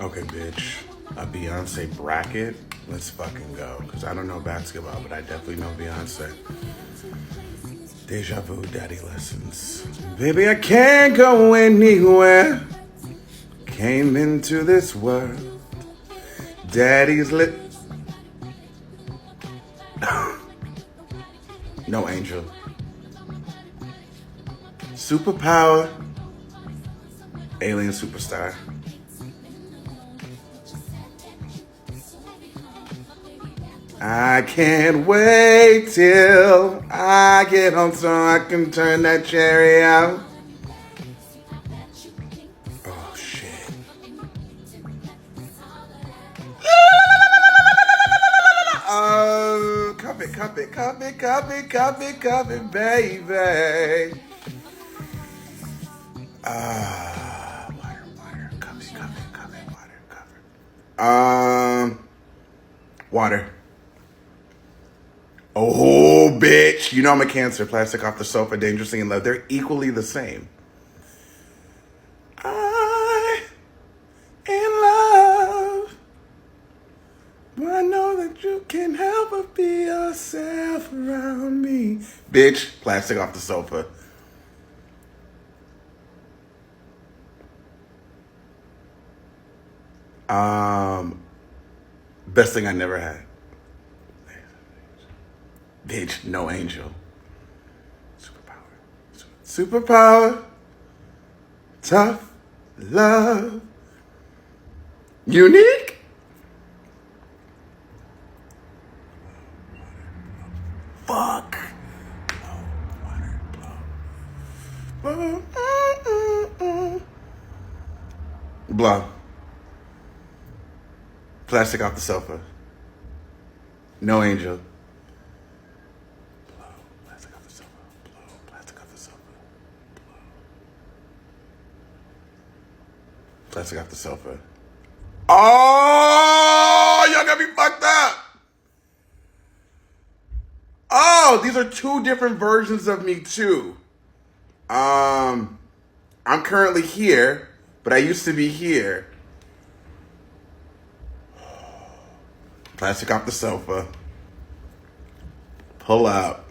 Okay, bitch. A Beyonce bracket? Let's fucking go. Because I don't know basketball, but I definitely know Beyonce. Deja vu, daddy lessons. Baby, I can't go anywhere. Came into this world. Daddy's lit. No angel. Superpower. Alien superstar. I can't wait till I get home so I can turn that cherry out. Oh, shit. Oh, cup it, baby. Water, cup it, water. Water. Oh, bitch. You know I'm a Cancer. Plastic off the sofa, dangerously in love. They're equally the same. I in love. But I know that you can help but be yourself around me. Bitch, plastic off the sofa. Best thing I never had. Bitch, no angel. Superpower. Tough love. Unique. Fuck. Blow. Plastic off the sofa. No angel. Blow. Plastic off the sofa. Blow. Plastic off the sofa. Blow. Plastic off the sofa. Oh, y'all got me fucked up. Oh, these are two different versions of me too. I'm currently here, but I used to be here. Plastic off the sofa. Pull up.